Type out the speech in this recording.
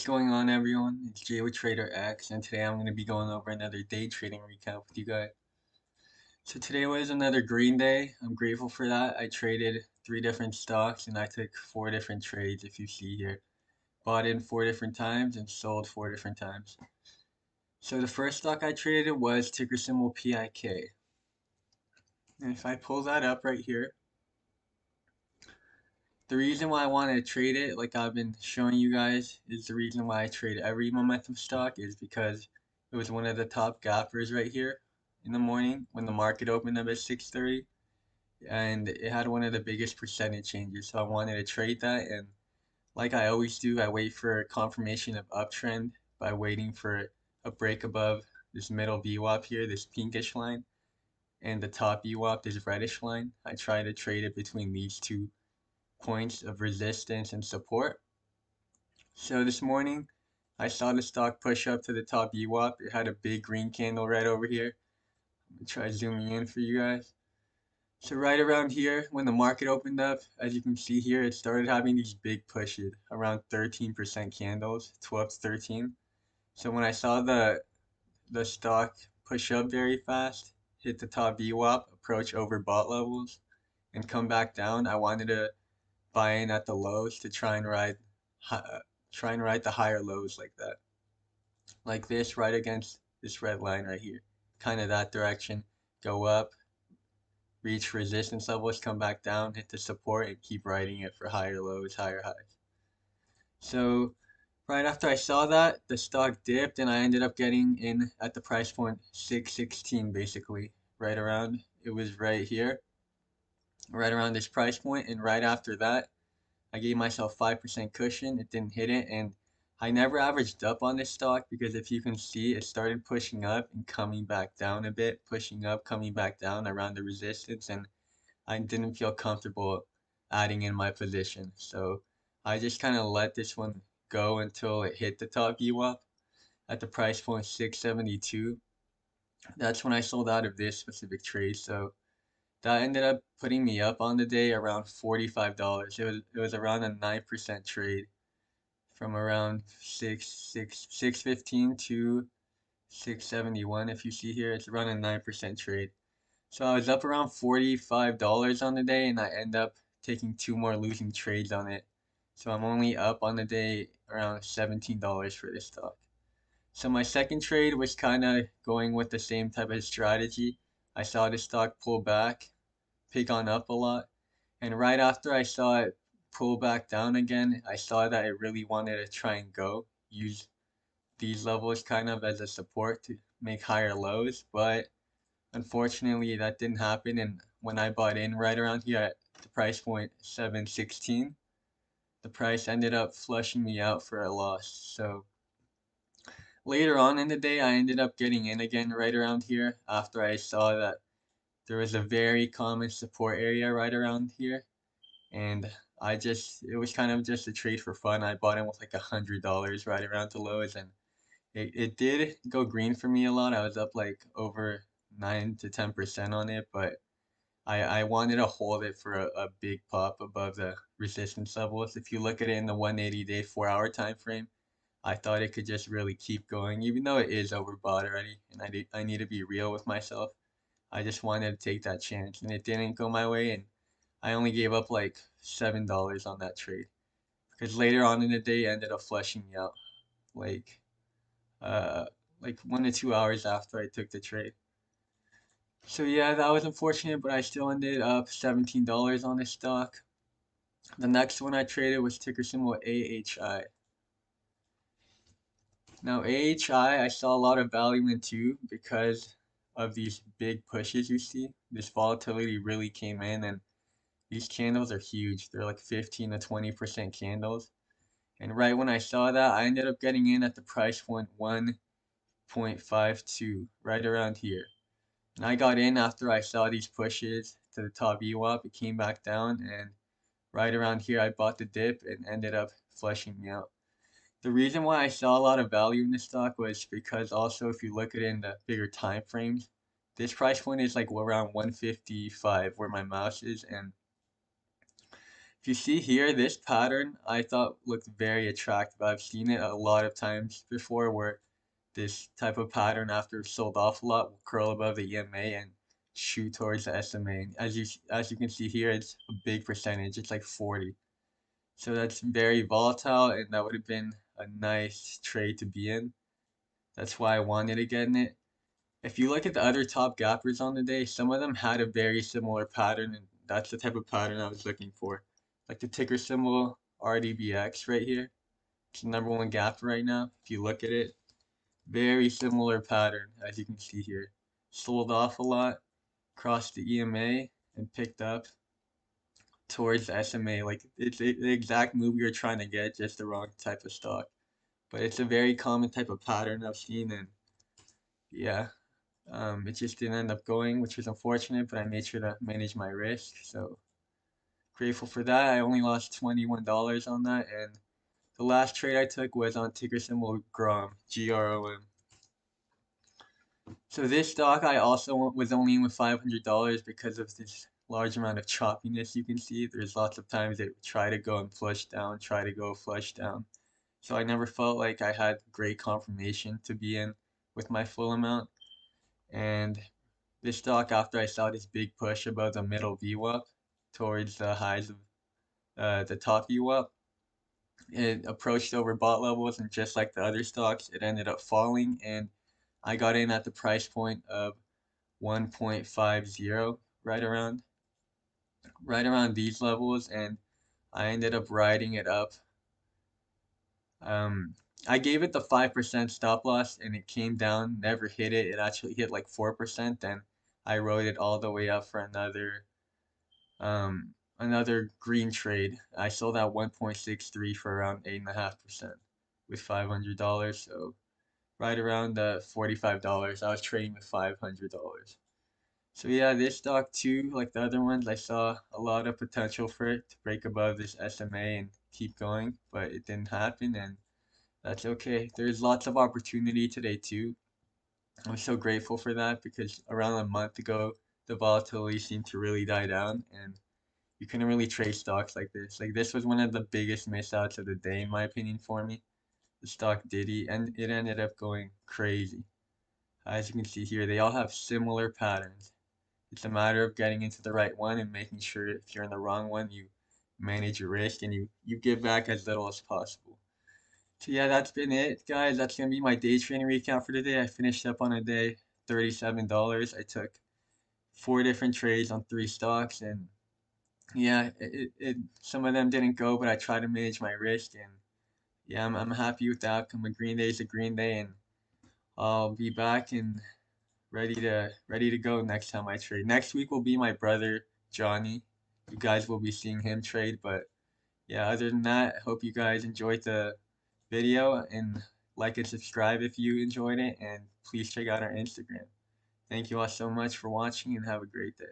What's going on, everyone? It's Jay with Trader X, and today I'm going to be going over another day trading recap with you guys. So today was another green day. I'm grateful for that. I traded 3 different stocks and I took 4 different trades, if you see here. Bought in 4 different times and sold 4 different times. So the first stock I traded was ticker symbol PIK. And if I pull that up right here, the reason why I wanted to trade it, like I've been showing you guys, is the reason why I trade every momentum stock is because it was one of the top gappers right here in the morning when the market opened up at 6:30, and it had one of the biggest percentage changes. So I wanted to trade that, and like I always do, I wait for confirmation of uptrend by waiting for a break above this middle VWAP here, this pinkish line, and the top VWAP, this reddish line. I try to trade it between these two points of resistance and support. So this morning, I saw the stock push up to the top VWAP. It had a big green candle right over here. I'm gonna try zooming in for you guys. So right around here, when the market opened up, as you can see here, it started having these big pushes, around 13% candles, 12 to 13. So when I saw the stock push up very fast, hit the top VWAP, approach overbought levels, and come back down, I wanted to buy in at the lows to try and ride the higher lows like this, right against this red line right here, kind of that direction, go up, reach resistance levels, come back down, hit the support, and keep riding it for higher lows, higher highs. So right after I saw that, the stock dipped, and I ended up getting in at the price point 616, basically, right around. It was right here, right around this price point, and right after that, I gave myself 5% cushion. It didn't hit it, and I never averaged up on this stock because if you can see, it started pushing up and coming back down a bit, pushing up, coming back down around the resistance, and I didn't feel comfortable adding in my position. So I just kind of let this one go until it hit the top VWAP at the price point 672. That's when I sold out of this specific trade. So that ended up putting me up on the day around $45. It was around a 9% trade from around 615 to 671. If you see here, it's around a 9% trade. So I was up around $45 on the day, and I end up taking 2 more losing trades on it. So I'm only up on the day around $17 for this stock. So my second trade was kind of going with the same type of strategy. I saw the stock pull back, pick on up a lot, and right after I saw it pull back down again, I saw that it really wanted to try and use these levels kind of as a support to make higher lows, but unfortunately that didn't happen, and when I bought in right around here at the price point 716, the price ended up flushing me out for a loss. So later on in the day, I ended up getting in again right around here after I saw that there was a very common support area right around here, and it was kind of just a trade for fun. I bought in with like $100 right around the lows, and it did go green for me a lot. I was up like over 9 to 10% on it, but I wanted to hold it for a big pop above the resistance levels. If you look at it in the 180-day 4-hour time frame, I thought it could just really keep going, even though it is overbought already, and I need to be real with myself. I just wanted to take that chance, and it didn't go my way, and I only gave up like $7 on that trade because later on in the day, it ended up flushing me out, like uh, like 1 to 2 hours after I took the trade. So yeah, that was unfortunate, but I still ended up $17 on this stock. The next one I traded was ticker symbol AHI. Now AHI, I saw a lot of value in too because of these big pushes you see. This volatility really came in, and these candles are huge. They're like 15 to 20% candles. And right when I saw that, I ended up getting in at the price point 1.52, right around here. And I got in after I saw these pushes to the top VWAP. It came back down, and right around here, I bought the dip and ended up flushing me out. The reason why I saw a lot of value in this stock was because also if you look at it in the bigger time frames, this price point is like around 155 where my mouse is, and If you see here, this pattern I thought looked very attractive. I've seen it a lot of times before where this type of pattern after sold off a lot will curl above the EMA and shoot towards the SMA. And as you can see here, it's a big percentage. It's like 40. So that's very volatile, and that would have been a nice trade to be in. That's why I wanted to get in it. If you look at the other top gappers on the day, some of them had a very similar pattern, and that's the type of pattern I was looking for. Like the ticker symbol RDBX right here. It's the number one gapper right now. If you look at it, very similar pattern as you can see here. Sold off a lot, crossed the EMA, and picked up towards the SMA. Like it's the exact move we were trying to get, just the wrong type of stock. But it's a very common type of pattern I've seen, and yeah, it just didn't end up going, which was unfortunate. But I made sure to manage my risk, so grateful for that. I only lost $21 on that, and the last trade I took was on ticker symbol GROM, GROM. So this stock I also was only in with $500 because of this large amount of choppiness you can see. There's lots of times it try to go and flush down, try to go flush down. So I never felt like I had great confirmation to be in with my full amount. And this stock, after I saw this big push above the middle VWAP towards the highs of the top VWAP, it approached overbought levels, and just like the other stocks, it ended up falling. And I got in at the price point of 1.50, right around these levels, and I ended up riding it up. Um, I gave it the 5% stop loss, and it came down, never hit it. It actually hit like 4%. Then I rode it all the way up for another green trade. I sold at 1.63 for around 8.5% with $500. So right around $45. I was trading with $500. So yeah, this stock too, like the other ones, I saw a lot of potential for it to break above this SMA and keep going, but it didn't happen, and that's okay. There's lots of opportunity today too. I'm so grateful for that because around a month ago, the volatility seemed to really die down, and you couldn't really trade stocks like this. Like this was one of the biggest miss outs of the day, in my opinion, for me. The stock Diddy, and it ended up going crazy. As you can see here, they all have similar patterns. It's a matter of getting into the right one and making sure if you're in the wrong one, you manage your risk and you give back as little as possible. So yeah, that's been it, guys. That's gonna be my day trading recap for today. I finished up on a day, $37. I took 4 different trades on 3 stocks, and yeah, some of them didn't go, but I tried to manage my risk, and yeah, I'm happy with the outcome. A green day is a green day, and I'll be back and ready to go next time I trade. Next week will be my brother Johnny. You guys will be seeing him trade, but yeah, other than that, I hope you guys enjoyed the video and like and subscribe if you enjoyed it, and please check out our Instagram. Thank you all so much for watching and have a great day.